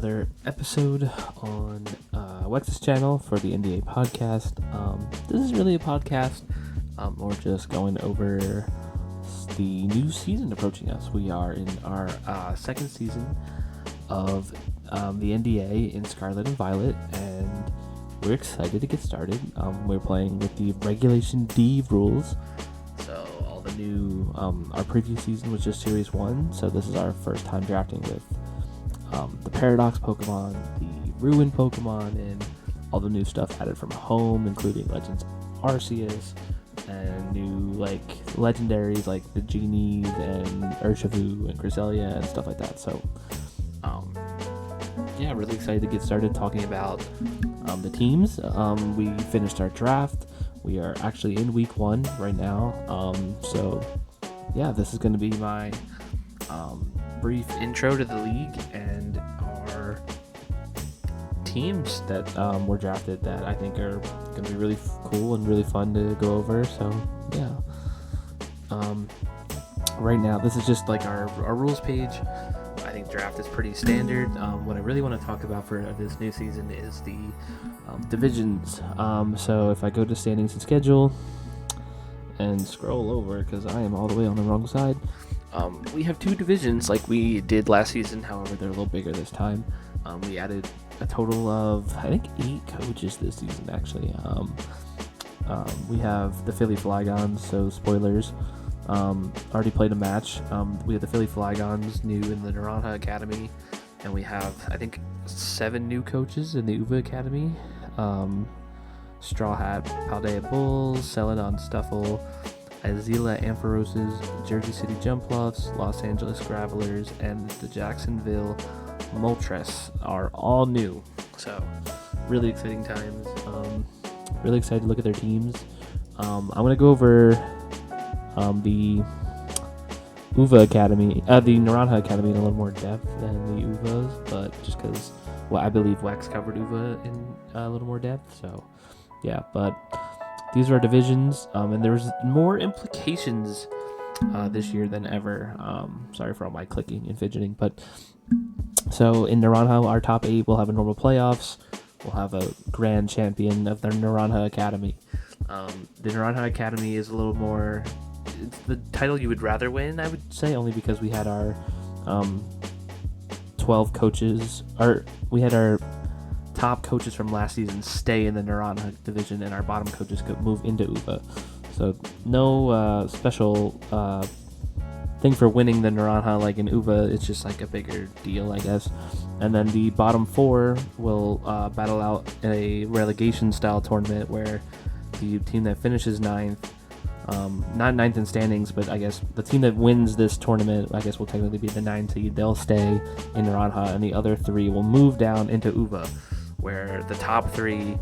another episode on Wex's channel for the NDA podcast. This is really a podcast. We're just going over the new season approaching us. We are in our second season of the NDA in Scarlet and Violet, and we're excited to get started. We're playing with the Regulation D rules. So all the new, our previous season was just Series 1, so this is our first time drafting with the Paradox Pokemon, the Ruin Pokemon, and all the new stuff added from home, including Legends Arceus, and new legendaries like the Genies and Urshifu and Cresselia and stuff like that. So really excited to get started talking about the teams. We finished our draft. We are actually in week 1 right now. This is going to be my brief intro to the league and our teams that were drafted that I think are going to be really cool and really fun to go over. Right now, this is just like our rules page. I think draft is pretty standard. What I really want to talk about for this new season is the divisions. So if I go to standings and schedule and scroll over, because I am all the way on the wrong side, we have 2 divisions like we did last season. However, they're a little bigger this time. We added a total of, I think, 8 coaches this season, actually. We have the Philly Flygons, so spoilers. Already played a match. We have the Philly Flygons new in the Naranja Academy, and we have, I think, 7 new coaches in the Uva Academy. Straw Hat Paldea Bulls, Celadon Stuffle, Azila Ampharoses, Jersey City Jumpluffs, Los Angeles Gravelers, and the Jacksonville Moltres are all new. So, really exciting times. Really excited to look at their teams. I'm going to go over the Uva Academy, the Naranja Academy in a little more depth than the Uvas, but just because, I believe Wex covered Uva in a little more depth, so but these are our divisions, and there's more implications this year than ever. Sorry for all my clicking and fidgeting, but so in Naranja, our top 8 will have a normal playoffs. We'll have a grand champion of the Naranja Academy. The Naranja Academy is a little more, it's the title you would rather win, I would say, only because we had our 12 coaches, or we had our top coaches from last season stay in the Naranja division, and our bottom coaches could move into Uva. So no special thing for winning the Naranja like in Uva. It's just like a bigger deal, I guess. And then the bottom 4 will battle out a relegation style tournament where the team that finishes 9th, not 9th in standings, but I guess the team that wins this tournament, I guess, will technically be the 9 seed. They'll stay in Naranja, and the other 3 will move down into Uva, where the top 3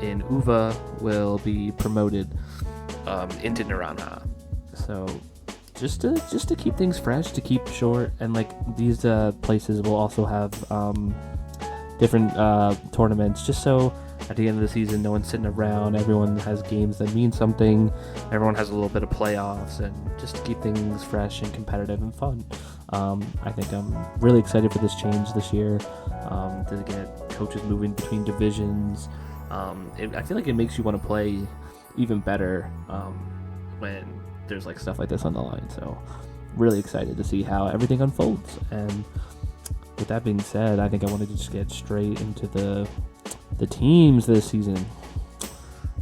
in Uva will be promoted into Naranja. So just to keep things fresh, to keep short, and like these places will also have different tournaments, just so at the end of the season no one's sitting around. Everyone has games that mean something. Everyone has a little bit of playoffs, and just to keep things fresh and competitive and fun. I think I'm really excited for this change this year, to get coaches moving between divisions. I feel like it makes you want to play even better when there's like stuff like this on the line. So really excited to see how everything unfolds. And with that being said, I think I wanted to just get straight into the teams this season.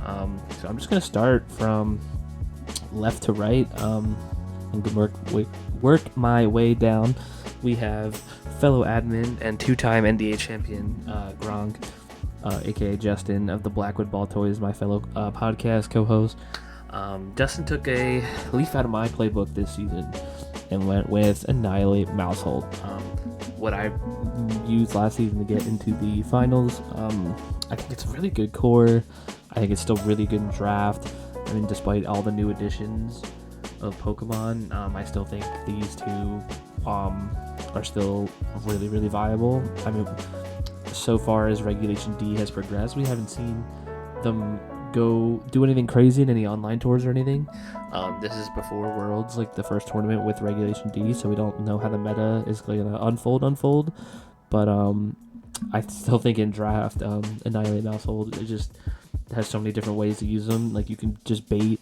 So I'm just going to start from left to right, and work my way down. We have fellow admin and 2-time NDA champion Gronk, aka Justin of the Blackwood Ball Toys, my fellow podcast co-host. Justin took a leaf out of my playbook this season and went with Annihilate Mousehold. What I used last season to get into the finals. I think it's a really good core. I think it's still really good in draft. I mean, despite all the new additions of Pokemon, I still think these 2 are still really, really viable. I mean, so far as Regulation D has progressed, we haven't seen them go do anything crazy in any online tours or anything. This is before Worlds, like the first tournament with Regulation D, so we don't know how the meta is going to unfold. But I still think in draft, Annihilate Mousehold, it just has so many different ways to use them. Like, you can just bait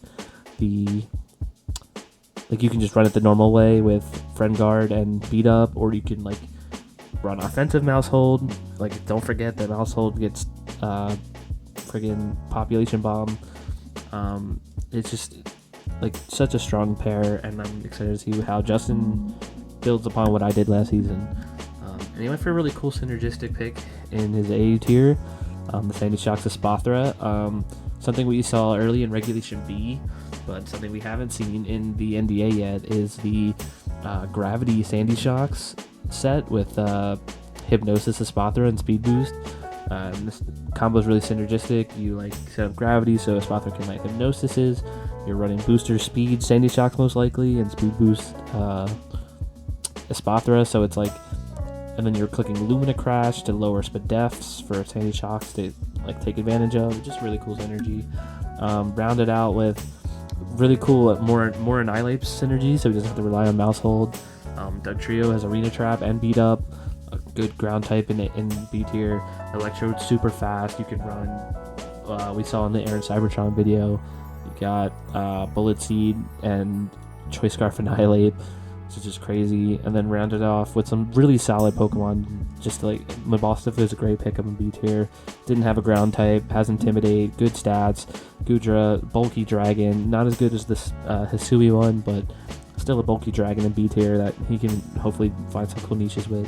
the... Like, you can just run it the normal way with Friend Guard and Beat Up, or you can, like, run offensive Mousehold. Like, don't forget that Mousehold gets friggin' Population Bomb. It's just, like, such a strong pair, and I'm excited to see how Justin builds upon what I did last season. And he went for a really cool synergistic pick in his A tier, the Sandy Shocks Espathra. Something we saw early in Regulation B, but something we haven't seen in the NDA yet is the Gravity Sandy Shocks set with Hypnosis Espathra and Speed Boost. This combo is really synergistic. You like set up Gravity so Espathra can light Hypnosises. You're running Booster Speed Sandy Shocks most likely, and Speed Boost Espathra, so it's like, and then you're clicking Lumina Crash to lower Spadefs for Sandy Shocks to like take advantage of. Just really cool synergy. Rounded out with really cool more Annihilate synergy, so he doesn't have to rely on Mousehold. Doug Trio has Arena Trap and Beat Up, a good ground type in B tier. Electrode's super fast. You can run. We saw in the Aaron Cybertron video. You got Bullet Seed and Choice Scarf Annihilate, which is just crazy. And then rounded off with some really solid Pokemon. Just like Mabosstiff is a great pickup in B tier. Didn't have a ground type, has Intimidate, good stats. Gudra, bulky dragon, not as good as this Hisui one, but still a bulky dragon in B tier that he can hopefully find some cool niches with.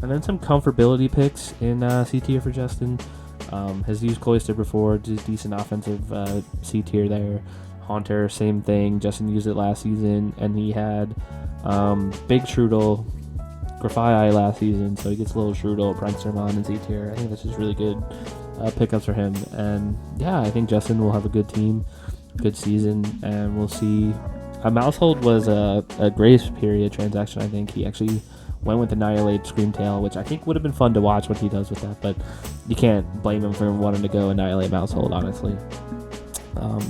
And then some comfortability picks in C tier for Justin. Has used Cloyster before, just decent offensive C tier there. Haunter, same thing. Justin used it last season, and he had Big Trudel, Grafai last season, so he gets a little Trudel, Prankstermon in C tier. I think this is really good pickups for him. And yeah, I think Justin will have a good team, good season, and we'll see. Mousehold was a grace period transaction. I think he actually went with Annihilate Screamtail, which I think would have been fun to watch what he does with that, but you can't blame him for wanting to go Annihilate Mousehold, honestly.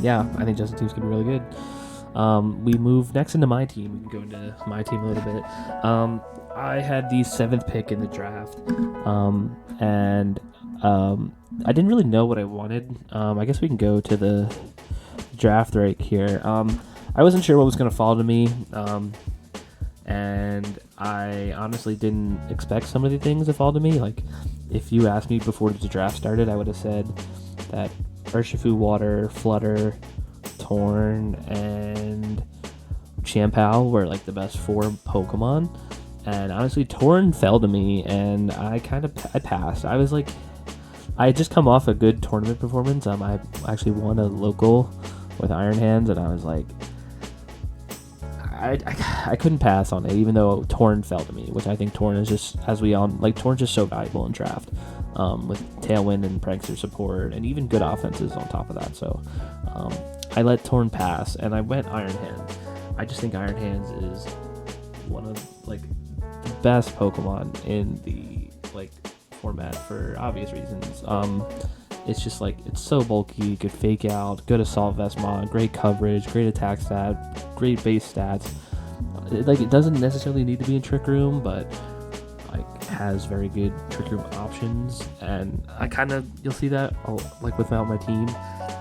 Yeah, I think Justin's team's going to be really good. We move next into my team. We can go into my team a little bit. I had the 7th pick in the draft, and I didn't really know what I wanted. I guess we can go to the draft right here. I wasn't sure what was going to fall to me, and I honestly didn't expect some of the things to fall to me. Like, if you asked me before the draft started, I would have said that Urshifu, Water, Flutter, Torn, and Champao were like the best 4 Pokemon. And honestly, Torn fell to me, and I passed. I was like, I had just come off a good tournament performance. I actually won a local with Iron Hands, and I was like, I couldn't pass on it, even though Torn fell to me, which I think Torn is just, as we all, like, Torn's just so valuable in draft, with Tailwind and Prankster support, and even good offenses on top of that. So I let Torn pass, and I went Iron Hands. I just think Iron Hands is one of, like, the best Pokemon in the, like, format for obvious reasons. It's just like, it's so bulky, good fake out, good assault vest mod, great coverage, great attack stat, great base stats. It doesn't necessarily need to be in Trick Room, but like has very good Trick Room options, and you'll see that like without my team.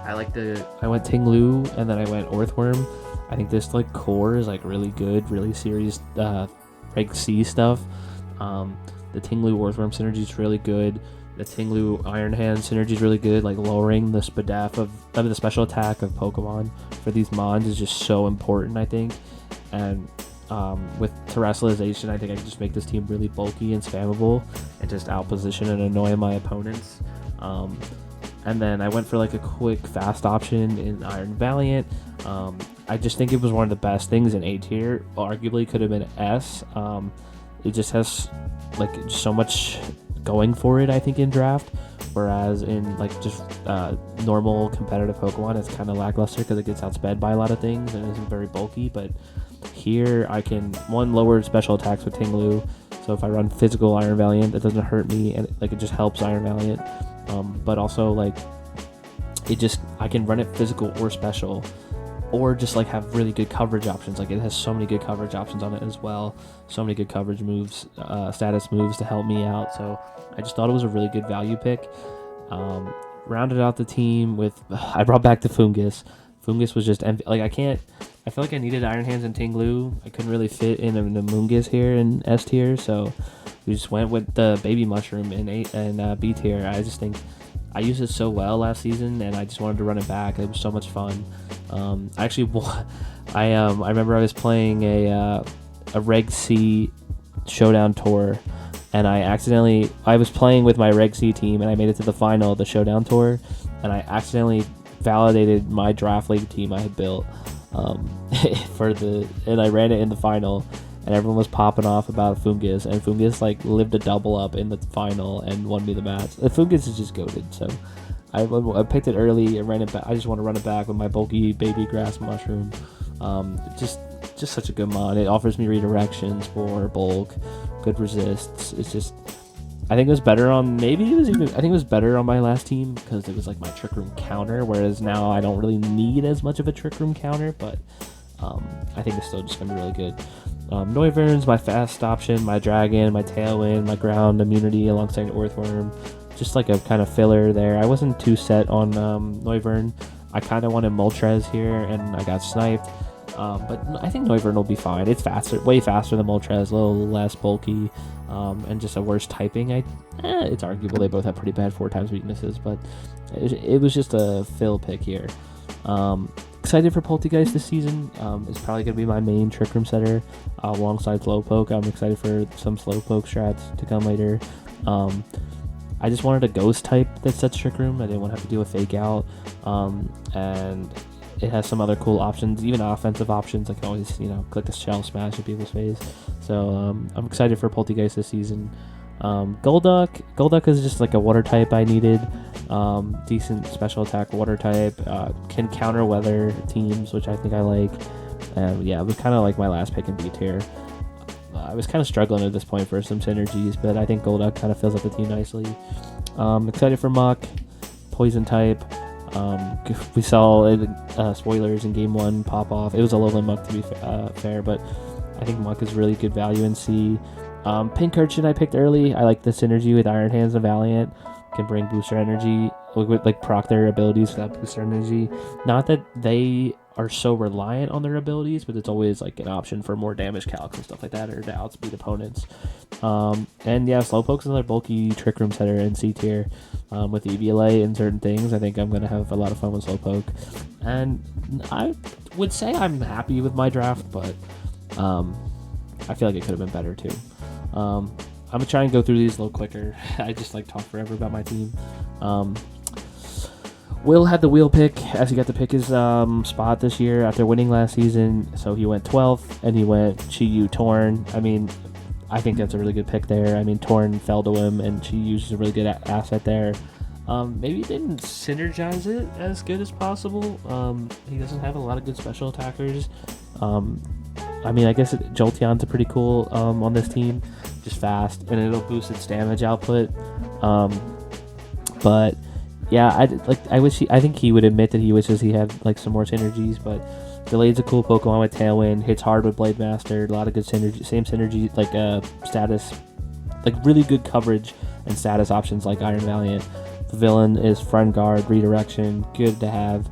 I went Tinglu, and then I went Orthworm. I think this like core is like really good, really serious Reg C stuff. The Tinglu Orthworm synergy is really good. The Tinglu Iron Hand synergy is really good, like lowering the Spadef of the special attack of Pokemon for these mons is just so important, I think. And with Terrestrialization, I think I can just make this team really bulky and spammable and just outposition and annoy my opponents. And then I went for like a quick fast option in Iron Valiant. I just think it was one of the best things in A tier. Arguably could have been S. It just has like so much going for it, I think, in draft, whereas in like just normal competitive Pokemon it's kind of lackluster because it gets outsped by a lot of things and isn't very bulky. But here I can lower special attacks with Tinglu, so if I run physical Iron Valiant that doesn't hurt me, and like it just helps Iron Valiant, but also like I can run it physical or special or just like have really good coverage options. Like it has so many good coverage options on it as well. So many good coverage moves, status moves to help me out. So I just thought it was a really good value pick. Rounded out the team with I brought back the Fungus. Fungus was just like I feel like I needed Iron Hands and Tinglu. I couldn't really fit in the Moongus here in S tier, so we just went with the Baby Mushroom in B tier. I just think I used it so well last season, and I just wanted to run it back. It was so much fun. I remember I was playing a Reg C Showdown Tour, and I was playing with my Reg C team, and I made it to the final of the Showdown Tour, and I accidentally validated my draft league team I had built and I ran it in the final, and everyone was popping off about Fungus, and Fungus like lived a double up in the final and won me the match. The Fungus is just goated, so I picked it early and ran it back. I just want to run it back with my bulky baby grass mushroom. Just such a good mod. It offers me redirection, spore, bulk, good resists. It's just, I think it was better on my last team because it was like my Trick Room counter, whereas now I don't really need as much of a Trick Room counter, but I think it's still just going to be really good. Noivern's my fast option, my Dragon, my Tailwind, my ground immunity alongside Earthworm. Just like a kind of filler there. I wasn't too set on Noivern. I kind of wanted Moltres here, and I got sniped. But I think Noivern will be fine. It's faster, way faster than Moltres, a little less bulky, and just a worse typing. It's arguable they both have pretty bad 4x weaknesses, but it was just a fill pick here. Excited for Poltegeist this season. It's probably going to be my main Trick Room setter alongside Slowpoke. I'm excited for some Slowpoke strats to come later. I just wanted a Ghost type that sets Trick Room. I didn't want to have to do a Fake Out. And it has some other cool options, even offensive options. I can always, click a Shell Smash in people's face. So I'm excited for Poltegeist this season. Golduck is just like a water type I needed. Decent special attack water type. Can counter weather teams, which I think I like. It was kind of like my last pick in B tier. I was kind of struggling at this point for some synergies, but I think Golduck kind of fills up the team nicely. Excited for Muck, poison type. We saw spoilers in game 1 pop off. It was a Alolan Muck to be fair, but I think Muck is really good value in C. Pink Urchin I picked early. I like the synergy with Iron Hands and Valiant. Can bring booster energy, like proc their abilities for that booster energy. Not that they are so reliant on their abilities, but it's always like an option for more damage calcs and stuff like that, or to outspeed opponents. Slowpoke's another bulky Trick Room setter in C tier. With EVLA and certain things, I think I'm going to have a lot of fun with Slowpoke. And I would say I'm happy with my draft, but I feel like it could have been better too. I'm going to try and go through these a little quicker. I just talk forever about my team. Will had the wheel pick, as he got to pick his spot this year after winning last season. So he went 12th, and he went Chi-Yu Torn. I think that's a really good pick there. Torn fell to him, and Chi-Yu is a really good asset there. Maybe he didn't synergize it as good as possible. He doesn't have a lot of good special attackers. I guess Jolteon's a pretty cool on this team. Just fast, and it'll boost its damage output. But yeah, I think he would admit that he wishes he had some more synergies. But Delayed's a cool Pokemon with Tailwind. Hits hard with Blade Master. A lot of good synergy. Same synergy status, really good coverage and status options like Iron Valiant. The villain is Friend Guard, Redirection. Good to have.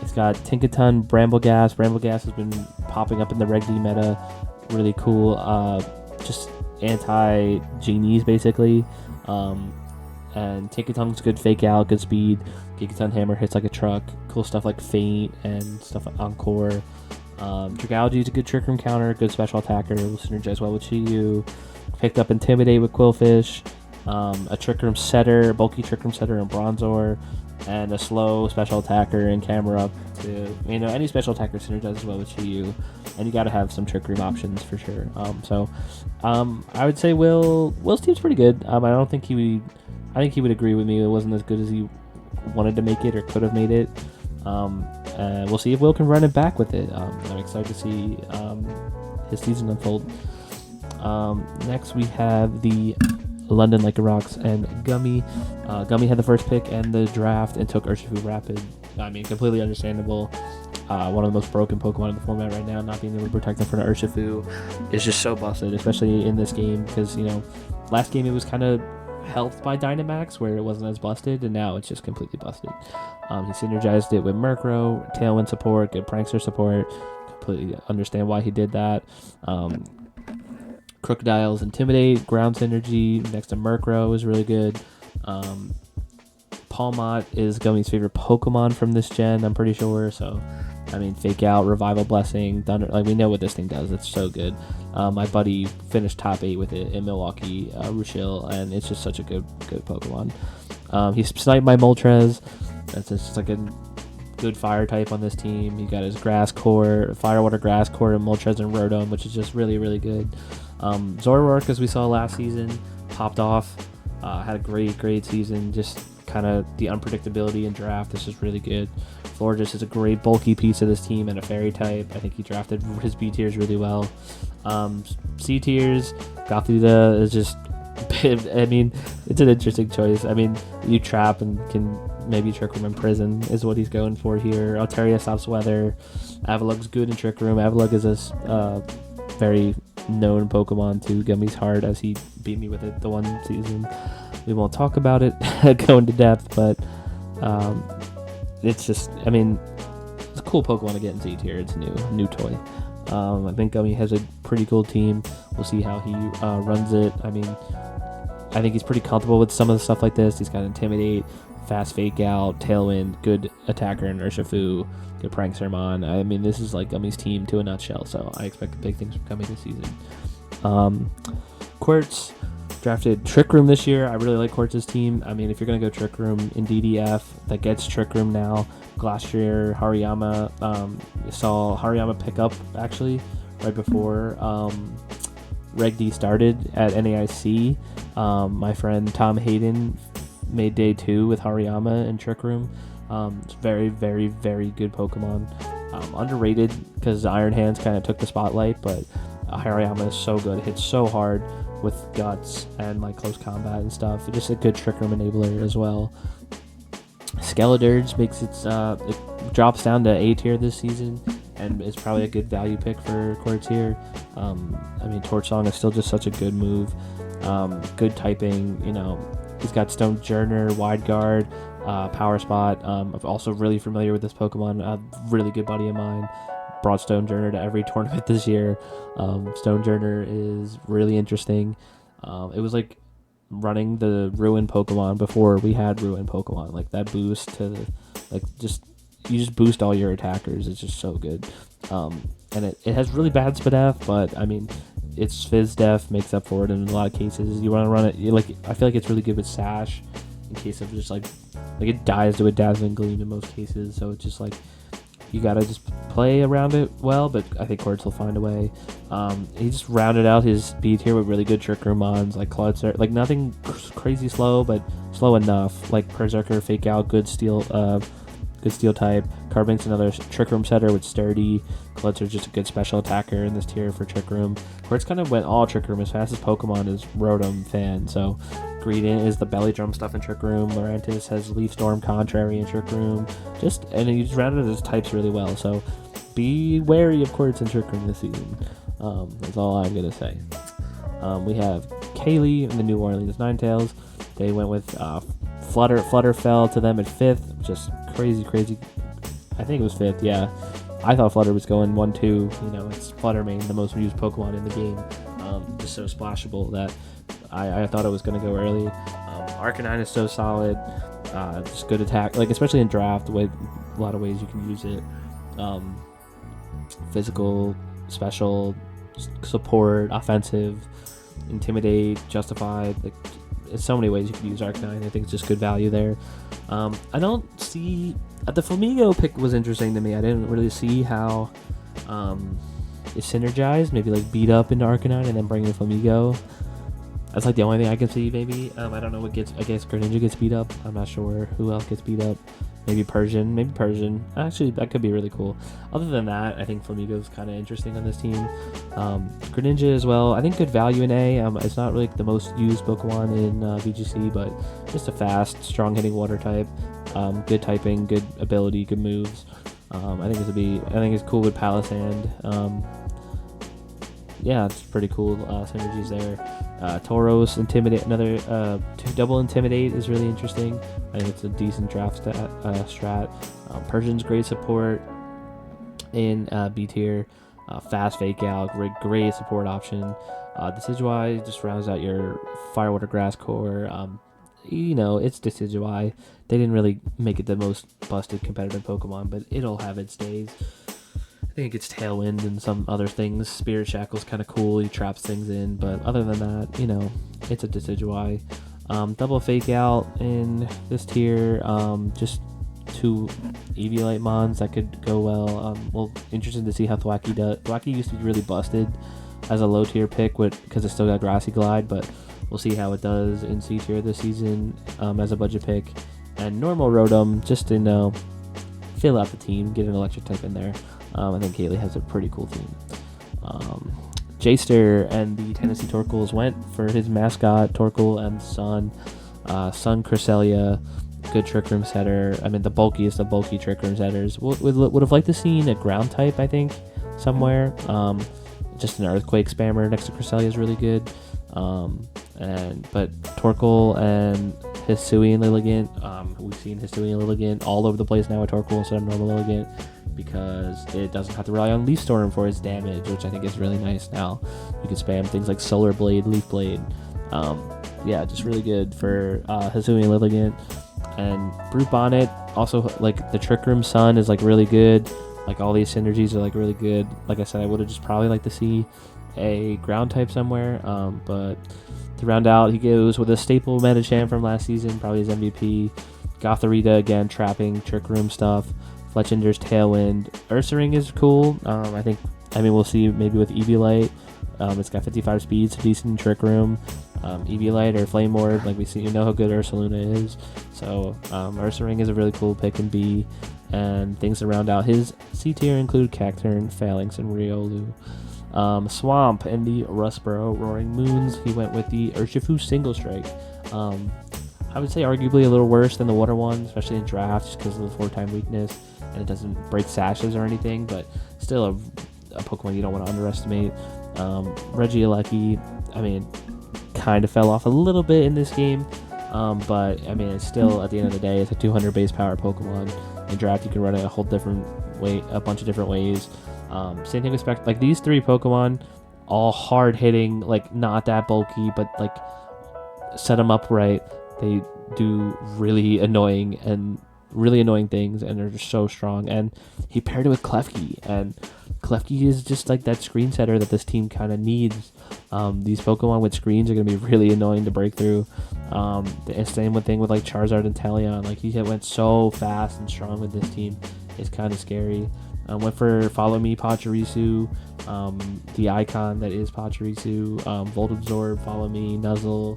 It's got Tinkaton, Brambleghast. Brambleghast has been popping up in the Reg D meta. Really cool. Just anti-genies, basically. And Tinkaton's good Fake Out, good speed. Gigaton Hammer hits like a truck. Cool stuff like Feint and stuff like Encore. Dragalge's a good Trick Room counter, good special attacker. Will synergize well with Chi-Yu. Picked up Intimidate with Quillfish. A Trick Room setter, bulky Trick Room setter in Bronzor. And a slow special attacker in Camera Up. Any special attacker synergizes well with Chi-Yu. And you got to have some Trick Room options for sure. I would say Will's team's pretty good. I think he would agree with me. It wasn't as good as he wanted to make it or could have made it. We'll see if Will can run it back with it. I'm excited to see his season unfold. Next we have the London Like Rocks and Gummy. Gummy had the first pick and the draft and took Urshifu Rapid. I mean, completely understandable. One of the most broken Pokemon in the format right now, not being able to protect them from Urshifu is just so busted, especially in this game, because, you know, last game it was kind of helped by Dynamax where it wasn't as busted, and now it's just completely busted. He synergized it with Murkrow, Tailwind support, good Prankster support. Completely understand why he did that. Crocodile's Intimidate, Ground Synergy next to Murkrow is really good. Palmot is Gummy's favorite Pokemon from this gen, I'm pretty sure. So, I mean, Fake Out, Revival Blessing, Thunder, like, we know what this thing does. It's so good. My buddy finished top 8 with it in Milwaukee, Rushil, and it's just such a good Pokemon. He's sniped by Moltres. That's just like a good fire type on this team. He got his Grass Core, Fire Water Grass Core, and Moltres and Rotom, which is just really, really good. Zoroark, as we saw last season, popped off. Had a great season. Just kind of the unpredictability in draft is just really good. Florges is a great bulky piece of this team and a fairy type. I think he drafted his B tiers really well. C tiers, Gothita is just, I mean, it's an interesting choice. I mean, you trap and can maybe Trick Room in Prison is what he's going for here. Altaria stops weather. Avalug's good in Trick Room. Avalug is a very known Pokemon to Gummy's heart, as he beat me with it the one season. We won't talk about it, go into depth, but it's just, I mean, it's a cool Pokemon to get in Z tier. It's new toy. I think Gummy has a pretty cool team. We'll see how he runs it. I mean, I think he's pretty comfortable with some of the stuff like this. He's got Intimidate, Fast Fake Out, Tailwind, good attacker in Urshifu, good Prankstermon. I mean, this is like Gummy's team to a nutshell, so I expect big things from Gummy this season. Quartz drafted Trick Room this year. I really like Quartz's team. I mean, if you're going to go Trick Room in DDF, that gets Trick Room now. Glastrier, Hariyama. Saw Hariyama pick up, actually, right before Reg D started at NAIC. My friend Tom Hayden made day 2 with Hariyama and Trick Room. It's very, very, very good Pokemon. Underrated because Iron Hands kind of took the spotlight, but Hariyama is so good. It hits so hard with Guts and like close combat and stuff. It's just a good Trick Room enabler as well. Skeledirge makes it drops down to A tier this season, and is probably a good value pick for Quartz here. I mean, Torch Song is still just such a good move. Good typing, you know. He's got Stone Journer, Wide Guard, Power Spot. I'm also really familiar with this Pokemon. A really good buddy of mine brought Stone Journer to every tournament this year. Stone Journer is really interesting. It was like running the Ruin Pokemon before we had Ruin Pokemon. Like that boost to like you just boost all your attackers. It's just so good. And it has really bad Spadef, but I mean, its Fizz Def makes up for it in a lot of cases. You want to run it, I feel like it's really good with Sash in case of just like it dies to a Dazzling Gleam in most cases. So it's just like, you gotta just play around it well, but I think Quartz will find a way. He just rounded out his B tier with really good Trick Room mons, like Klutzer, like nothing crazy slow, but slow enough. Like Berserker, Fake Out, good steel type. Carbink's another Trick Room setter with Sturdy. Klutzer's just a good special attacker in this tier for Trick Room. Quartz kind of went all Trick Room. His fastest Pokemon is Rotom fan, so Greedent is the Belly Drum stuff in Trick Room. Lurantis has Leaf Storm Contrary in Trick Room. And he's rounded his types really well, so be wary of Quartz in Trick Room this season. That's all I'm going to say. We have Kaylee and the New Orleans Ninetales. They went with Flutter. Flutter fell to them at 5th. Just crazy. I think it was 5th, yeah. I thought Flutter was going 1-2. You know, it's Flutter main, the most used Pokemon in the game. Just so splashable that I thought it was going to go early. Arcanine is so solid. Just good attack, like especially in draft. A lot of ways you can use it. Physical, special, support, offensive, intimidate, justified. Like, there's so many ways you can use Arcanine. I think it's just good value there. I don't see... the Flamigo pick was interesting to me. I didn't really see how it synergized. Maybe like beat up into Arcanine and then bring in Flamigo. That's like the only thing I can see, maybe. I don't know what gets... I guess Greninja gets beat up. I'm not sure who else gets beat up. maybe Persian. Actually, that could be really cool. Other than that, I think Flamigo's kind of interesting on this team. Greninja as well. I think good value in A. It's not really the most used Pokemon in VGC, but just a fast, strong hitting water type. Good typing, good ability, good moves. I think it's cool with Palisand. Yeah, it's pretty cool synergies there. Tauros, Intimidate, double Intimidate is really interesting. I think it's a decent draft strat. Persian's great support in B tier. Fast Fake Out, great support option. Decidueye just rounds out your Fire, Water, Grass core. It's Decidueye. They didn't really make it the most busted competitive Pokemon, but it'll have its days. I think it's Tailwind and some other things. Spirit Shackle's kind of cool. He traps things in, but other than that, it's a Decidueye. Double Fake Out in this tier. Just 2 Eviolite Mons that could go well. Interested to see how Thwackey does. Thwackey used to be really busted as a low tier pick because it still got Grassy Glide, but we'll see how it does in C tier this season as a budget pick. And normal Rotom, just to fill out the team, get an electric type in there. I think Kaylee has a pretty cool team. Jster and the Tennessee Torkoals went for his mascot, Torkoal and Sun. Sun Cresselia, good Trick Room setter. The bulkiest of bulky Trick Room setters. Would have liked to seen a ground type, I think, somewhere. Just an Earthquake spammer next to Cresselia is really good. But Torkoal and Hisuian Lilligant, we've seen Hisuian Lilligant all over the place now with Torkoal instead of normal Lilligant, because it doesn't have to rely on Leaf Storm for its damage, which I think is really nice now. You can spam things like Solar Blade, Leaf Blade. Just really good for Hisuian Lilligant. And Brute Bonnet, also, like, the Trick Room Sun is, like, really good. Like, all these synergies are, like, really good. Like I said, I would have just probably liked to see a ground type somewhere, but to round out, he goes with a staple Metachan from last season, probably his MVP. Gothorita, again, trapping, Trick Room stuff. Fletchinder's Tailwind. Ursaring is cool. We'll see maybe with Eviolite. It's got 55 speed, so decent Trick Room. Eviolite or Flame Orb, like we see, how good Ursaluna is. So Ursaring is a really cool pick in B. And things to round out his C tier include Cacturne, Phalanx, and Riolu. Swamp and the Rustboro Roaring Moons, he went with the Urshifu Single Strike. I would say arguably a little worse than the water one, especially in draft, just because of the 4-time weakness, and it doesn't break sashes or anything, but still a Pokemon you don't want to underestimate. Regieleki, kind of fell off a little bit in this game, but it's still, at the end of the day, it's a 200 base power Pokemon. In draft, you can run it a whole different way, a bunch of different ways. Same thing with like these 3 Pokemon, all hard hitting, like not that bulky, but like set them up right. They do really annoying things, and they're just so strong. And he paired it with Klefki, and Klefki is just like that screen setter that this team kind of needs. These Pokemon with screens are going to be really annoying to break through. The same thing with like Charizard and Talion. Like, he went so fast and strong with this team. It's kind of scary. Went for Follow Me Pachirisu, the icon that is Pachirisu. Volt Absorb, Follow Me, Nuzzle.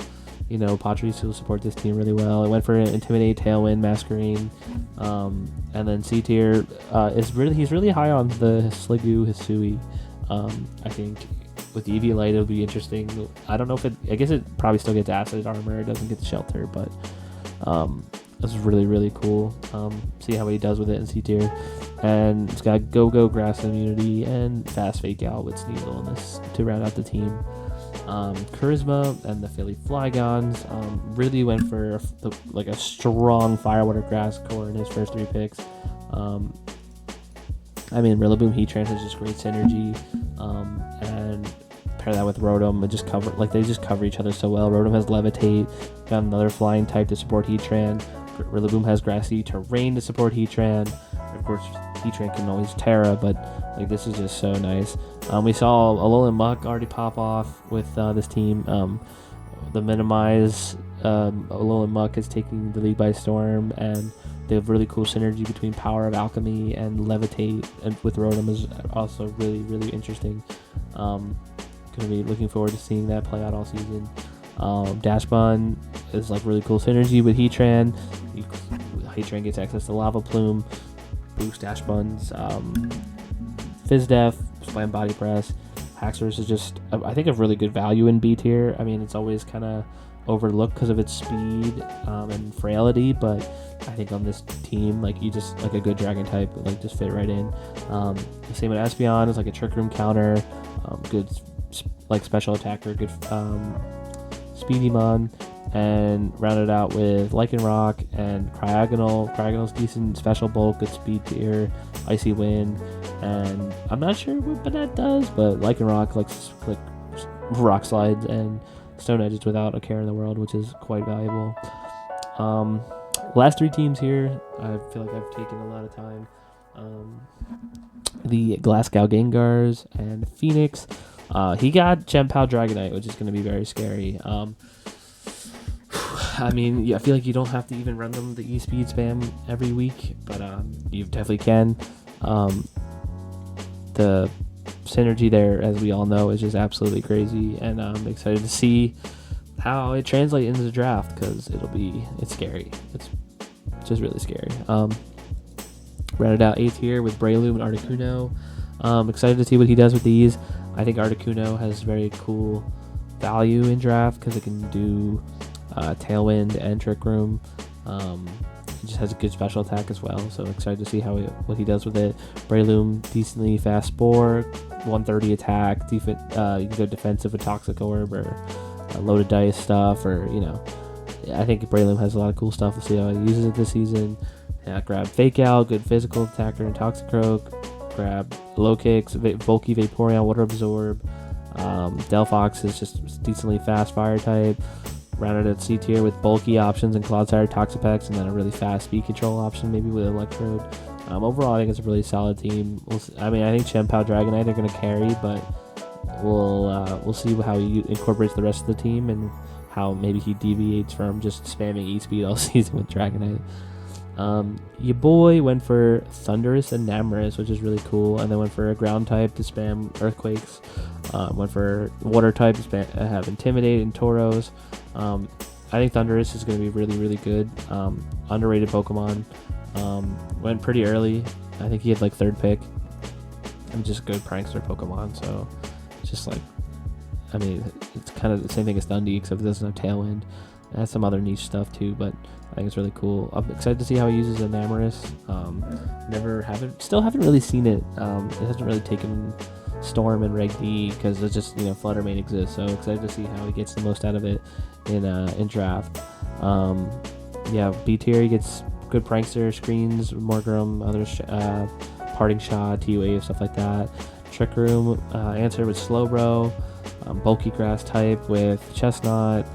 Pachirisu will support this team really well. I went for Intimidate, Tailwind, Masquerain. And then C tier, he's really high on the Sliggoo Hisui. I think with Eviolite it'll be interesting. I don't know I guess it probably still gets Acid Armor. It doesn't get the Shelter, but this is really, really cool. See how he does with it in C tier. And it's got Go-Go, Grass Immunity, and Fast Fake Out with Sneasel in this to round out the team. Charisma and the Philly Flygons really went for a strong Fire, Water, Grass core in his first 3 picks. Rillaboom Heatran has just great synergy, and pair that with Rotom and they just cover each other so well. Rotom has Levitate, got another flying type to support Heatran. Rillaboom has Grassy Terrain to support Heatran. Of course, Heatran can always Terra, but this is just so nice. We saw Alolan Muck already pop off with this team. The Minimize Alolan Muck is taking the league by storm, and they have really cool synergy between Power of Alchemy and Levitate, and with Rotom is also really, really interesting. Going to be looking forward to seeing that play out all season. Dash Bun is really cool synergy with Heatran. Heatran gets access to Lava Plume, Boost Dash Buns, Fizz Def, Slam Body Press. Haxorus is just, I think, a really good value in B tier. I mean, it's always kind of overlooked because of its speed and frailty, but I think on this team, like, you just, like, a good dragon type, like, just fit right in. The same with Espeon is like a Trick Room counter, good, like, special attacker, good Speedymon, and rounded out with Lycanroc and Cryogonal. Cryogonal's decent special bulk, good speed tier, Icy Wind, and I'm not sure what Banette does, but Lycanroc likes like Rock Slides and Stone Edges without a care in the world, which is quite valuable. Last 3 teams here, I feel like I've taken a lot of time. The Glasgow Gengars and Phoenix. He got Gem-Pow Dragonite, which is going to be very scary. I mean, yeah, I feel like you don't have to even run them the E-Speed spam every week, but you definitely can. The synergy there, as we all know, is just absolutely crazy, and I'm excited to see how it translates into the draft, because it's scary. It's just really scary. Rounded out 8th here with Breloom and Articuno. Excited to see what he does with these. I think Articuno has very cool value in draft because it can do Tailwind and Trick Room. It just has a good special attack as well, so excited to see what he does with it. Breloom, decently fast Spore, 130 attack. You can go defensive with Toxic Orb or Loaded Dice stuff, or I think Breloom has a lot of cool stuff. We'll see how he uses it this season. Grab Fake Out, good physical attacker and Toxicroak. Grab Low Kicks, bulky Vaporeon, Water Absorb. Delphox is just decently fast fire type. Rounded at C tier with bulky options and Clodsire, Toxapex, and then a really fast speed control option, maybe with Electrode. Overall, I think it's a really solid team. I think Gem-Pow Dragonite are going to carry, but we'll see how he incorporates the rest of the team and how maybe he deviates from just spamming E-Speed all season with Dragonite. Your boy went for Thundurus and Namorous, which is really cool, and then went for a ground type to spam Earthquakes. Went for water type to have Intimidate and Tauros. I think Thundurus is going to be really, really good. Underrated Pokemon. Went pretty early. I think he had like 3rd pick. I'm just a good prankster Pokemon, so it's just like, I mean, it's kind of the same thing as Thundee, except it doesn't have Tailwind. It has some other niche stuff too, but I think it's really cool. I'm excited to see how he uses Enamorous. Still haven't really seen it. It hasn't really taken Storm and Reg D because it's just Flutter Mane exists. So excited to see how he gets the most out of it in draft. B tier, he gets good prankster, screens, Morgrem, other parting shot, T-Wave, stuff like that. Trick Room, answer with Slowbro, bulky grass type with Chestnut.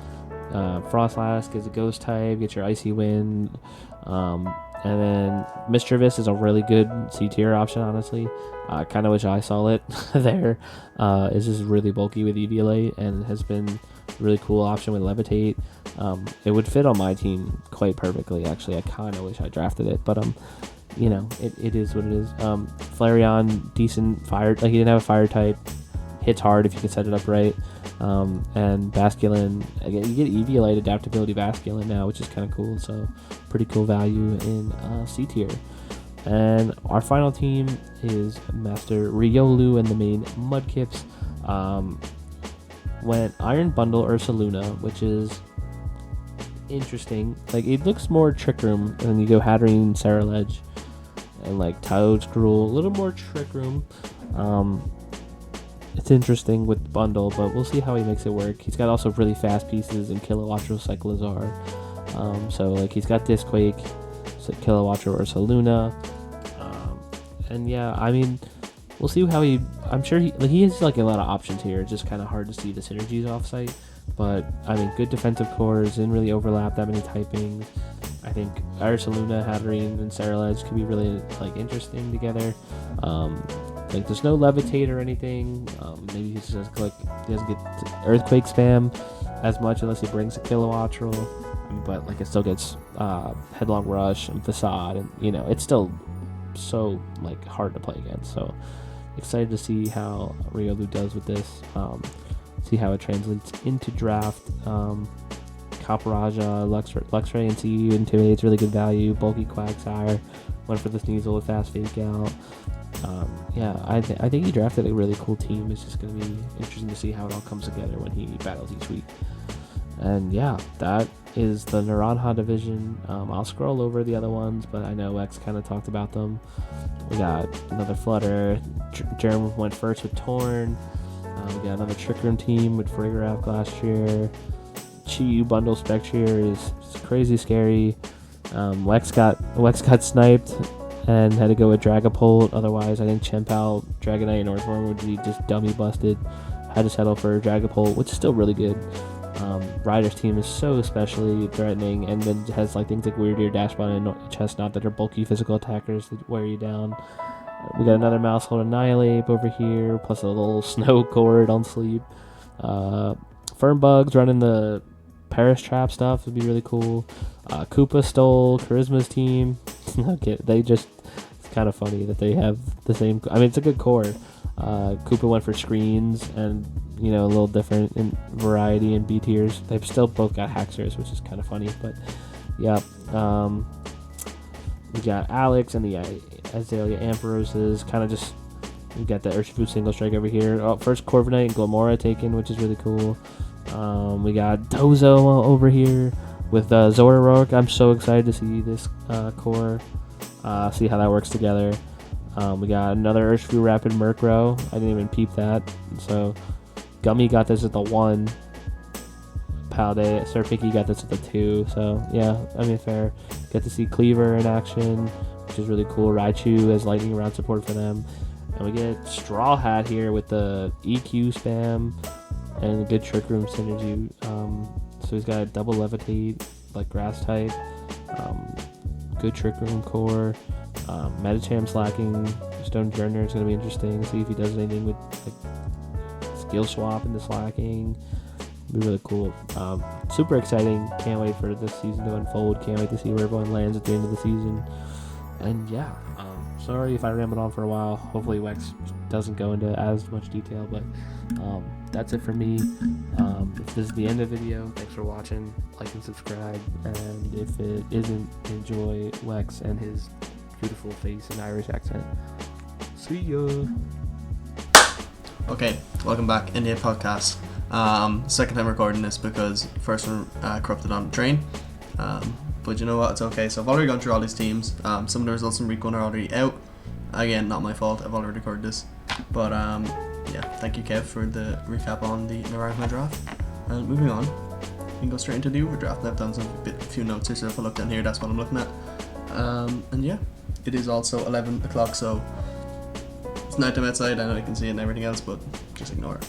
Frostlass is a ghost type, get your Icy Wind, and then Mischievous is a really good C tier option, honestly. I kind of wish I saw it there. It's just really bulky with EVLA and has been a really cool option with Levitate. It would fit on my team quite perfectly, actually. I kind of wish I drafted it, but it is what it is. Flareon, decent fire, like he didn't have a fire type, hits hard if you can set it up right. And Basculin, again, you get EV-Light adaptability Basculin now, which is kind of cool, so pretty cool value in C tier. And our final team is Master Riolu and the main Mudkips. Went Iron Bundle Ursaluna, which is interesting. Like, it looks more Trick Room, and then you go Hatterene, Ceruledge, and like Toedscruel, a little more Trick Room. It's interesting with Bundle, but we'll see how he makes it work. He's got also really fast pieces in Kilowattrel, Cyclizar. So like he's got Disquake, Kilowattrel, Ursaluna. And yeah, I mean, we'll see how I'm sure he has like a lot of options here. It's just kind of hard to see the synergies offsite. But I mean, good defensive cores, didn't really overlap that many typings. I think Ursaluna, Hatterene, and Ceruledge could be really like interesting together. Like there's no Levitate or anything. Maybe he doesn't get Earthquake spam as much unless he brings a Kilowattrel. But like it still gets Headlong Rush and Facade, and it's still so like hard to play against. So excited to see how Riolu does with this. See how it translates into draft. Copperajah, Luxray and CU Intimidate's really good value. Bulky Quagsire went for the Sneasel with fast fake out. I think he drafted a really cool team. It's just going to be interesting to see how it all comes together when he battles each week. And yeah, that is the Naranja division. I'll scroll over the other ones, but I know X kind of talked about them. We got another Flutter. Germ went first with Torn. We got another Trick Room team with Frigoraph Glastrier. Chi-Yu Bundle Spectrier is crazy scary. Wex got sniped and had to go with Dragapult. Otherwise, I think Chempal, Dragonite, and Earthworm would be just dummy busted. Had to settle for Dragapult, which is still really good. Ryder's team is so especially threatening, and then has like things like Weird Ear, Dashbot, and Chestnut that are bulky physical attackers that wear you down. We got another Mousehold Annihilate over here, plus a little Snow Cord on Sleep. Fernbugs running the Paris Trap stuff would be really cool. Koopa stole Charisma's team. Okay, it's kind of funny that they have the same. I mean, it's a good core. Koopa went for screens and, a little different in variety and B tiers. They've still both got Haxors, which is kind of funny, but yeah. We got Alex and the Azalea Amperoses. Kind of just, we got the Urshifu Single Strike over here. First Corviknight and Glamora taken, which is really cool. We got Dozo over here with Zoroark. I'm so excited to see this core, see how that works together. We got another Urshifu Rapid Murkrow. I didn't even peep that. So Gummy got this at the 1. Palday, Serpiki got this at the 2. So yeah, I mean, fair. Get to see Cleaver in action, which is really cool. Raichu as lightning round support for them. And we get Straw Hat here with the EQ spam and a good Trick Room synergy. So he's got a double Levitate, like Grass type. Good Trick Room core. Metacham slacking. Stone Journer is going to be interesting. See if he does anything with like skill swap into slacking. It'll be really cool. Super exciting. Can't wait for this season to unfold. Can't wait to see where everyone lands at the end of the season. And yeah, sorry if I rambled on for a while. Hopefully Wex doesn't go into as much detail, but that's it for me. If this is the end of the video, thanks for watching. Like and subscribe. And if it isn't, enjoy Wex and his beautiful face and Irish accent. See ya. Okay, welcome back, NDA podcast. Second time recording this because first one corrupted on the train. But you know what, it's okay. So I've already gone through all these teams. Some of the results from week 1 are already out. Again, not my fault, I've already recorded this. But yeah, thank you Kev for the recap on the Naranja draft. And moving on, we can go straight into the overdraft. I've done a few notes here, so if I look down here, that's what I'm looking at. And yeah, it is also 11 o'clock, so it's nighttime outside. I know you can see it and everything else, but just ignore it.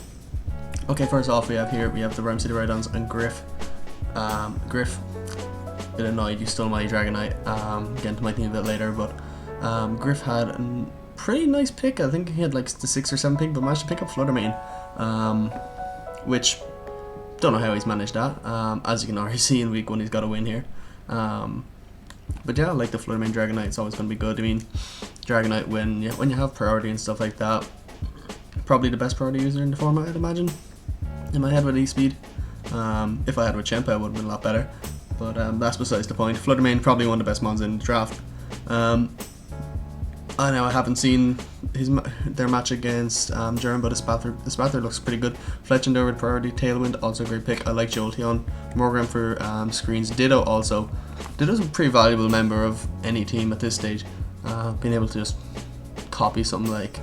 Okay, first off, we have the Rhyme City Rhydons and Griff. Griff, a bit annoyed you stole my Dragonite. Get into my team a bit later, but Griff had a pretty nice pick. I think he had like the 6 or 7 pick, but managed to pick up Fluttermane, which don't know how he's managed that. As you can already see in week 1, he's got a win here. But yeah, like the Fluttermane Dragonite, it's always going to be good. I mean, Dragonite, when you have priority and stuff like that, probably the best priority user in the format, I'd imagine. In my head with E-Speed. If I had with Chempa, it would have been a lot better. But that's besides the point. Fluttermane, probably one of the best mons in the draft. I know I haven't seen their match against Germ, but the Spatter looks pretty good. Fletch Endeavor with priority, Tailwind, also a great pick. I like Jolteon. Morgan for screens. Ditto also. Ditto's a pretty valuable member of any team at this stage. Being able to just copy something like,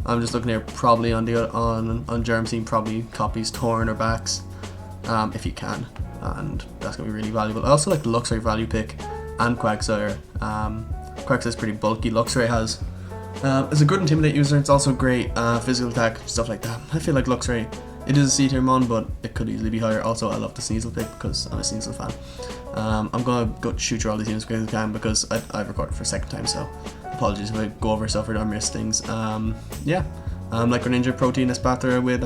I'm just looking here, probably on Germ's team, probably copies Torn or Bax, if you can, and that's going to be really valuable. I also like the Luxray value pick and Quagsire. Quagsire's pretty bulky. Luxray is a good Intimidate user. It's also great physical attack, stuff like that. I feel like Luxray, it is a C tier mon, but it could easily be higher. Also, I love the Sneasel pick because I'm a Sneasel fan. I'm going to go shoot through all these teams as quick as I can because I've recorded for a second time, so apologies if I go over stuff or I miss things. Yeah, like Greninja, Protein, Espathra with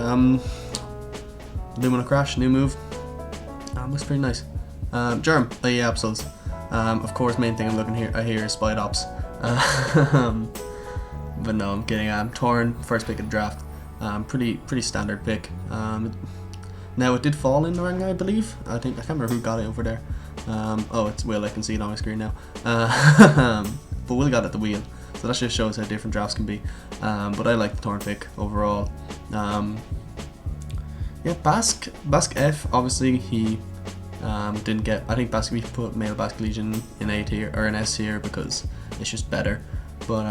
Lumina Crash, new move. Looks pretty nice. Germ, yeah, Absols. Of course, main thing I'm looking here is Spite Ops. But no, I'm kidding. Torn, first pick of the draft. Pretty standard pick. Now, it did fall in the rank, I believe. I can't remember who got it over there. Oh, it's Will. I can see it on my screen now. But Will got it the wheel. So that just shows how different drafts can be. But I like the Torn pick overall. Yeah, Basque F, obviously, he didn't get... I think Basque, we put Male Basque Legion in A tier, or in S tier, because it's just better. But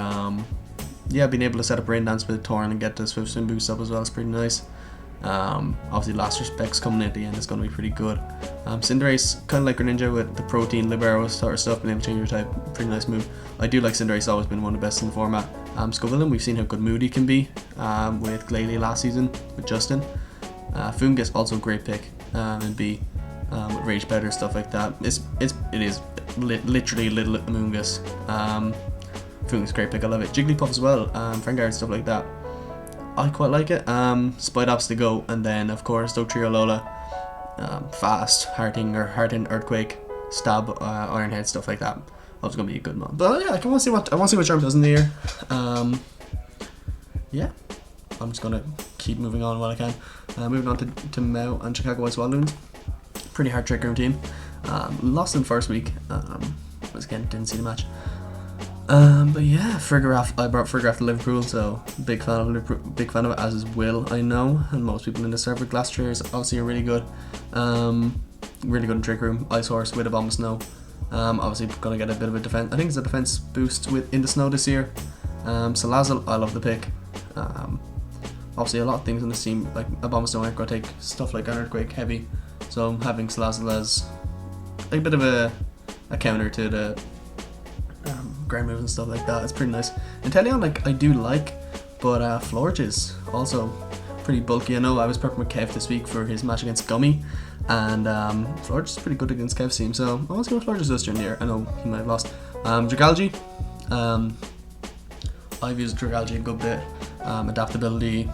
yeah, being able to set up Rain Dance with Torn and get the Swift Swim boost up as well is pretty nice. Obviously, Last Respect's coming at the end is going to be pretty good. Cinderace, kind of like Greninja with the Protein, Libero sort of stuff, being able to change your type, pretty nice move. I do like Cinderace, always been one of the best in the format. Scovillain, we've seen how good Moody can be with Glalie last season with Justin. Fungus, also a great pick in B with Rage Better, stuff like that. It is literally Little Amoongus. Fungus, great pick, I love it. Jigglypuff as well, Frengar and stuff like that. I quite like it. Spidops to go, and then of course Dugtrio Lola, Fast, Hearting Earthquake, Stab, Iron Head, stuff like that. That was gonna be a good one. But yeah, I want to see what Charm does in the year. Yeah, I'm just gonna keep moving on while I can. Moving on to Mao and Chicago White Swadloons. Pretty hard trick room team. Lost in first week. Once again, didn't see the match. But yeah, Frigoraph, I brought Frigoraph to Liverpool, so big fan of it, as is Will, I know, and most people in the server. Glass Triggers obviously are really good. Really good in Trick Room. Ice Horse with a Bomb of Snow. Obviously gonna get a bit of a defense. I think it's a defense boost in the snow this year. Salazzle, I love the pick. Obviously a lot of things in this team, like a Bomb of Snow, aren't gonna take stuff like an Earthquake heavy. So having Salazzle as a bit of a counter to the ground moves and stuff like that, it's pretty nice. Inteleon, like, I do like, but Florge is also pretty bulky. I know I was prepping with Kev this week for his match against Gummy, and Florge is pretty good against Kev's team, so I want to see what Florge does during the year. I know he might have lost. Dragalge, I've used Dragalge a good bit. Adaptability,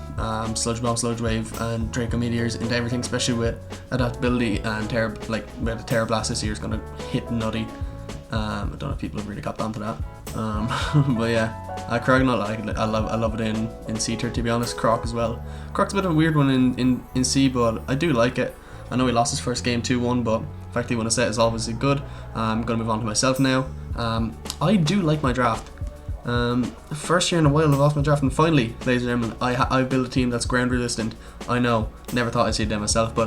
Sludge Bomb, Sludge Wave, and Draco Meteors into everything, especially with adaptability and with Terra Blast this year is going to hit nutty. I don't know if people have really got down to that. But yeah, Croagnon, I love it in C tier, to be honest. Croc as well. Croc's a bit of a weird one in C, but I do like it. I know he lost his first game 2-1, but the fact that he won a set is obviously good. I'm going to move on to myself now. I do like my draft. First year in a while I've lost my draft, and finally, ladies and gentlemen, I built a team that's ground resistant. I know, never thought I'd say that myself, but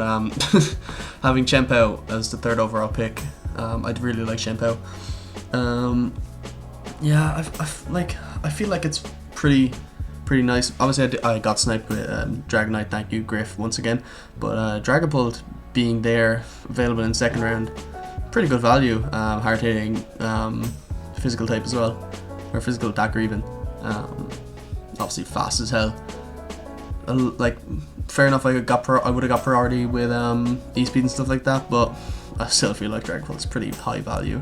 having Chien-Pao as the third overall pick, I'd really like Chien-Pao. Yeah, I feel like it's pretty nice. Obviously, I got sniped with Dragonite. Thank you, Griff, once again. But Dragapult being there, available in second round, pretty good value. Hard hitting, physical type as well, or physical attacker even. Obviously fast as hell. Like, fair enough, I would have got priority with E-speed and stuff like that, but I still feel like Dragapult is pretty high value,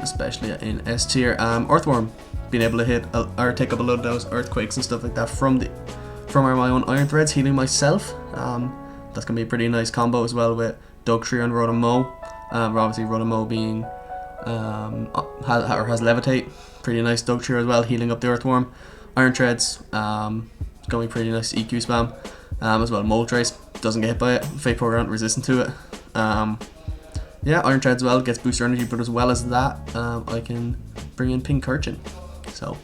especially in S tier. Earthworm, being able to hit or take up a load of those earthquakes and stuff like that from my own Iron Threads, healing myself. That's gonna be a pretty nice combo as well with Dugtrio and Rotom-Mow. Obviously Rotom-Mow being has Levitate, pretty nice. Dugtrio as well, healing up the Earthworm. Iron Threads, gonna be pretty nice EQ spam. As well, Moltres doesn't get hit by it. Fake Program resistant to it. Yeah, Iron Threads as well gets booster energy, but as well as that, I can bring in Pincurchin. So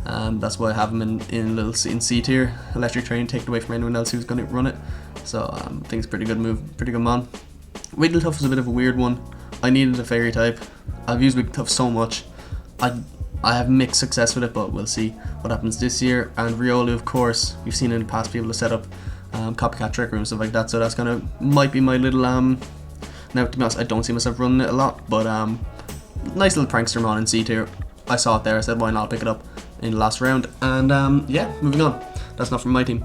that's why I have him in C tier. Electric Train, take it away from anyone else who's going to run it. So I think it's a pretty good move, pretty good mon. Wigglytuff was a bit of a weird one. I needed a fairy type. I've used Wigglytuff so much. I have mixed success with it, but we'll see what happens this year. And Riolu, of course, we've seen in the past be able to set up copycat trick room, stuff like that. So that's might be my little now, to be honest, I don't see myself running it a lot, but nice little prankster mon in C tier. I saw it there, I said why not pick it up in the last round. And yeah, moving on. That's not from my team.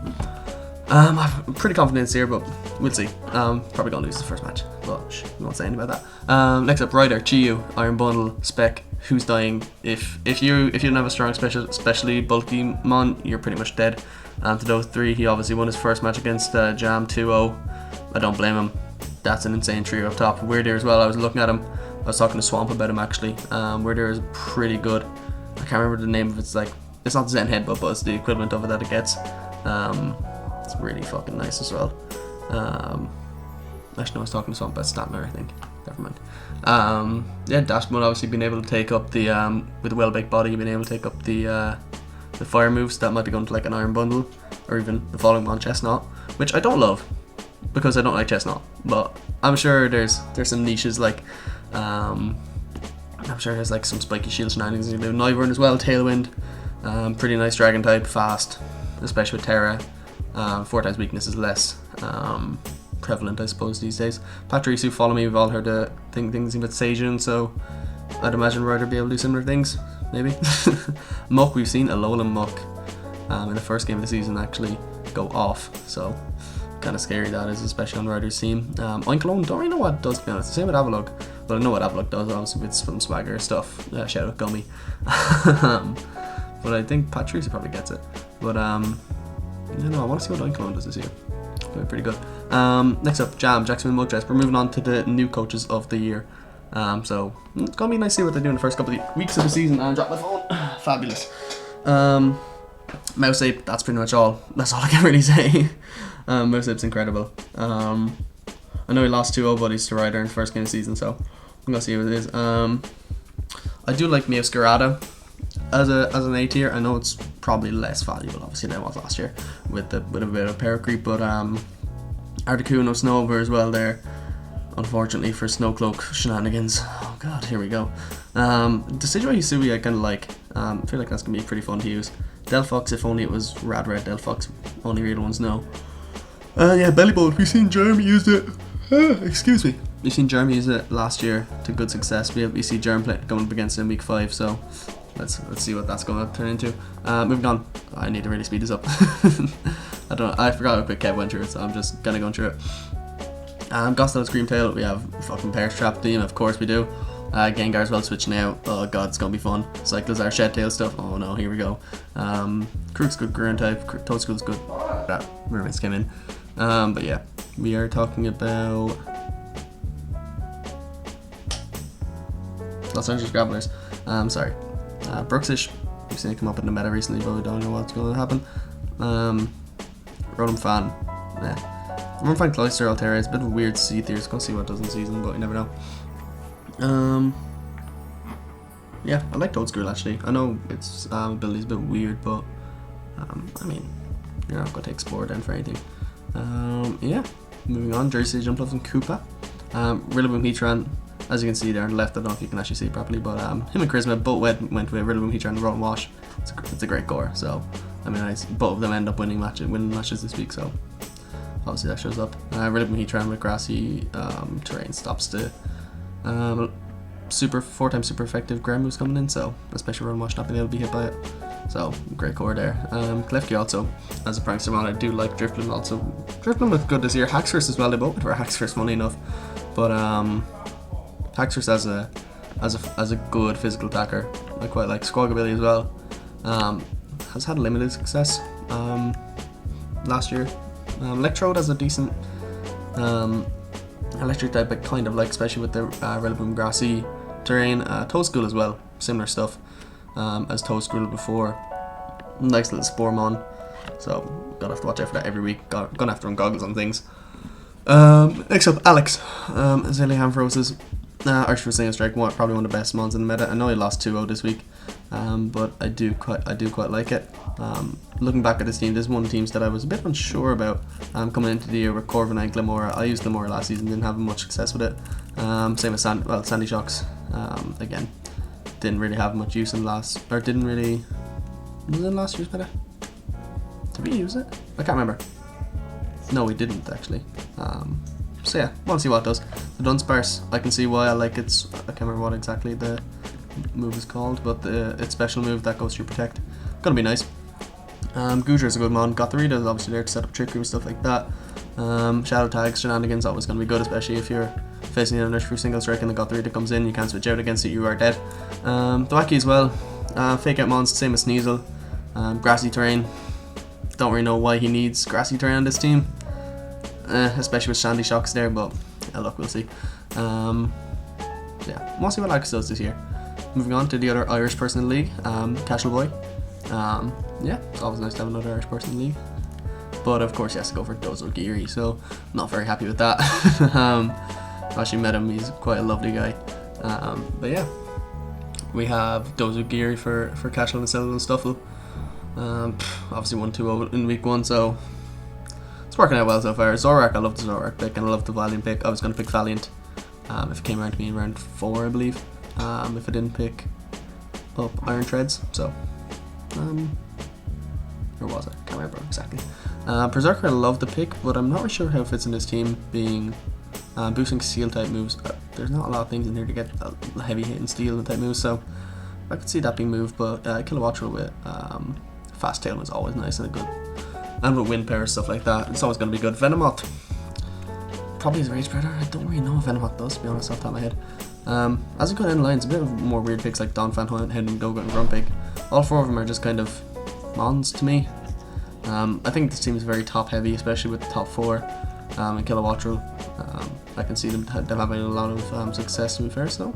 I'm pretty confident here, but we'll see. Probably gonna lose the first match, but we won't say anything about that. Next up, Ryder, Chiyu, Iron Bundle, Spec, Who's Dying. If you don't have a strong especially bulky mon, you're pretty much dead. To those three, he obviously won his first match against Jam 2-0. I don't blame him. That's an insane trio up top. Weirdeer as well, I was looking at him. I was talking to Swamp about him actually. Weirdeer is pretty good. I can't remember the name of it. It's not Zen Headbutt, but it's the equivalent of it that it gets. It's really fucking nice as well. Actually, no, I was talking to someone about Statler, I think. Never mind. Yeah, dash mode, obviously being able to take up the with a well-baked body, being able to take up the fire moves that might be going to like an iron bundle, or even the following on chestnut, which I don't love because I don't like chestnut. But I'm sure there's some niches like I'm sure there's like some spiky shield shenanigans you can do. Noivern as well, Tailwind, pretty nice dragon type, fast, especially with Terra. 4 times weakness is less prevalent, I suppose, these days. Patrice, follow me, we've all heard things about Seijun, so I'd imagine Ryder be able to do similar things, maybe. Muck, we've seen Alolan Muck in the first game of the season actually go off, so kind of scary that is, especially on Ryder's team. Oinkologne, don't really know what it does, to be honest. Same with Avalugg, but I know what Avalugg does, obviously with some swagger stuff. Shout out Gummy. But I think Patrice probably gets it. But I want to see what Oinkologne does this year. Pretty good. Next up, Jam, Jacksonville Mugdress. We're moving on to the new coaches of the year. So it's gonna be nice to see what they do in the first couple of weeks of the season. And drop my phone. Fabulous. Mouse Ape, that's pretty much all. That's all I can really say. Mouse Ape's incredible. I know he lost 2 old buddies to Ryder in the first game of the season, so I'm gonna see what it is. I do like Meowscarada as an A tier. I know it's probably less valuable, obviously, than it was last year with a bit of power creep, but Articuno Snover as well there, unfortunately, for Snowcloak shenanigans. Oh god, here we go. Decidueye Hisui I kind of like. I feel like that's going to be pretty fun to use. Delphox, if only it was Rad Red Delphox, only real ones know. Yeah, Bellybolt, we've seen Jeremy use it. Excuse me. We've seen Jeremy use it last year to good success. We see Jeremy going up against him in week 5, so let's see what that's going to turn into. Moving on. I need to really speed this up. I forgot how quick Kev went through it, so I'm just gonna go through it. Gostel Screamtail, we have fucking Perish Trap Theme, of course we do. Gengar's well switching out. Oh god, it's gonna be fun. Cyclizar Shed Tail stuff. Oh no, here we go. Krook's good ground type. Toadskull's good. That Mermaids came in. But yeah, we are talking about Los Angeles Grapplers. Sorry. Brooksish, we've seen it come up in the meta recently, but we don't know what's going to happen. Rotom Fan, Rotom Fan Cloyster Altaria, it's a bit of a weird seed here, so gonna see what it does in the season, but you never know. Yeah, I like Toadskull actually. I know its ability's a bit weird, but I mean, you're not going to take Spore down for anything. Yeah, moving on, Jersey Jumpluff and Koopa. Rillaboom Heatran, as you can see there on the left, I don't know if you can actually see it properly, but him and Charisma both went with Rillaboom Heatran and Rotom Wash. It's a great core, so I mean, both of them end up winning matches this week, so obviously that shows up. Rillaboom Heatran with grassy terrain stops the 4 times super effective ground moves coming in, so especially Rotom Wash not being able to be hit by it. So great core there. Klefki also, as a prankster mod, I do like Drifloon also. Drifloon looked good this year. Haxorus as well, they both were Haxorus, funny enough. But Haxorus as a good physical attacker, I quite like. Squawkabilly as well. Has had limited success last year. Electrode has a decent electric type, but kind of like, especially with the Rillaboom grassy terrain. Toadskull as well, similar stuff as Toadskull before. Nice little Sporemon, so gonna have to watch out for that every week. Gonna have to run goggles on things. Next up, Alex, Azalea Ampharosis. Archer Single Strike, probably one of the best mons in the meta. I know he lost 2-0 this week, but I do quite like it. Looking back at this team, there's one teams that I was a bit unsure about coming into the year with Corviknight, Glamora. I used Glamora last season, didn't have much success with it. Same with Sandy Shocks. Again, didn't really have much use in was it in last year's meta? Did we use it? I can't remember. No, we didn't actually. So yeah, want to see what it does. The Dunsparce, I can see why I like its. I can't remember what exactly the move is called, but its special move that goes through Protect. Gonna be nice. Goodger's a good mon. Gothorita is obviously there to set up trickery and stuff like that. Shadow Tags, Shenanigans, always gonna be good, especially if you're facing an Nurse Single Strike and the Gothorita comes in, you can't switch out against it, you are dead. Thwacky as well. Fake Out Mons, same as Sneasel. Grassy terrain. Don't really know why he needs grassy terrain on this team. Especially with Sandy Shocks there, but look, we'll see. Yeah, we'll see what Alex does this year. Moving on to the other Irish person in the league, Casual Boy. Yeah, it's always nice to have another Irish person in the league. but of course he has to go for Dozogiri, so not very happy with that. Actually met him, he's quite a lovely guy. But yeah, we have Dozogiri for Cashel and Cell and Stuffle. Obviously 1-2 in week 1, so it's working out well so far. Zorak, I love the Zorak pick, and I love the Valiant pick. I was going to pick Valiant if it came around to me in round 4, I believe, if I didn't pick up Iron Treads, so or was it? Can't remember exactly. Berserker, I love the pick, but I'm not really sure how it fits in this team, being boosting steel type moves. There's not a lot of things in here to get heavy hitting steel type moves, so I could see that being moved, but Kilowattrel with fast tail is always nice and good. And with wind power, stuff like that, it's always going to be good. Venomoth, probably his Rage Predator. I don't really know what Venomoth does, to be honest, off the top of my head. As we go down the line, it's a bit of more weird picks like Don Van Hen, Goga, and Grumpig. All 4 of them are just kind of mons to me. I think this team is very top heavy, especially with the top 4 and Kilowattrel. I can see them having a lot of success, to be fair, so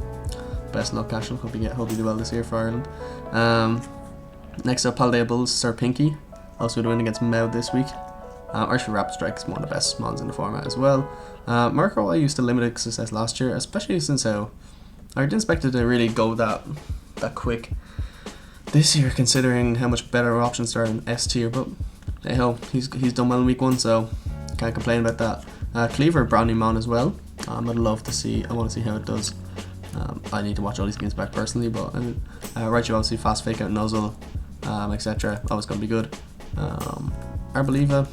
best luck, Cashel. Hope you do well this year for Ireland. Next up, Paldea Bulls, Sir Pinky. Also to win against Mew this week. Archer Rapid Strike is one of the best mons in the format as well. Murkrow I used to limited success last year, especially since I didn't expect it to really go that quick this year, considering how much better options there are in S tier. But hey ho, he's done well in week 1, so can't complain about that. Cleaver, Brownie Mon as well. I want to see how it does. I need to watch all these games back personally, but Raichu obviously fast fake out Nuzzle, etc. Always gonna be good. Arboliva,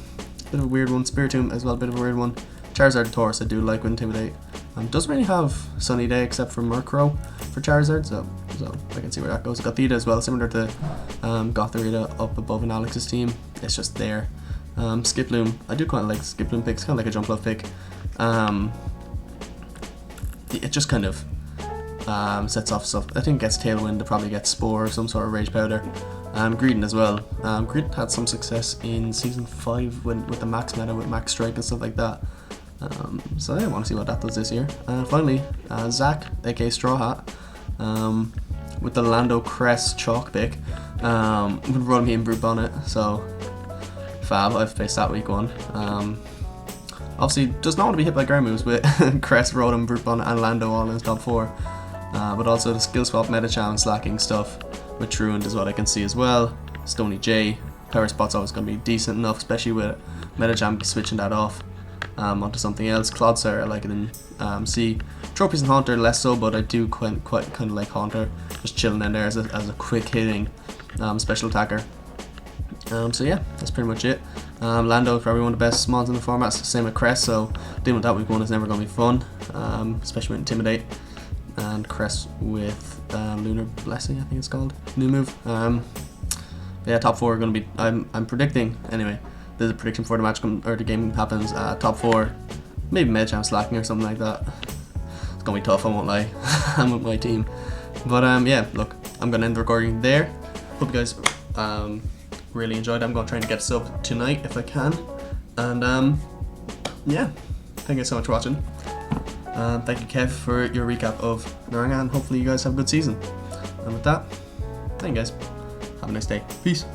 bit of a weird one. Spiritomb as well, bit of a weird one. Charizard Taurus, I do like with Intimidate. Doesn't really have Sunny Day except for Murkrow for Charizard, so I can see where that goes. Gothita as well, similar to Gothorita up above in Alex's team. It's just there. Skiploom, I do kind of like Skiploom picks, kind of like a Jump Love pick. It just kind of sets off stuff. I think it gets Tailwind, it probably gets Spore or some sort of Rage Powder. Greedent as well. Greedent had some success in Season 5 with the Max meta, with Max Strike and stuff like that. So I want to see what that does this year. Finally, Zach, aka Straw Hat, with the Lando Crest Chalk pick, with Rotom and Brute Bonnet, so fab. I've faced that week 1. Obviously does not want to be hit by ground moves with Crest, Rotom, Brute Bonnet and Lando all in his top 4, but also the skill swap, Metacham, slacking stuff with Truant is what I can see as well. Stony J, Power Spot's always going to be decent enough, especially with Metacham switching that off onto something else. Clodsire, I like it in C. Tropius and Haunter less so, but I do quite kind of like Haunter, just chilling in there as a quick hitting special attacker. So yeah, that's pretty much it. Lando is probably one of the best mons in the format, same with Crest, so dealing with that week 1 is never going to be fun, especially with Intimidate. And Crest with Lunar Blessing, I think it's called, new move. Yeah, top 4 are going to be, I'm predicting, anyway, there's a prediction for the match or the game happens, top 4, maybe Medjam slacking or something like that. It's going to be tough, I won't lie. I'm with my team. But yeah, look, I'm going to end the recording there. Hope you guys really enjoyed it. I'm going to try and get a sub tonight if I can. And yeah, thank you so much for watching. Thank you, Kev, for your recap of Naranga, and hopefully you guys have a good season. And with that, thank you guys. Have a nice day. Peace.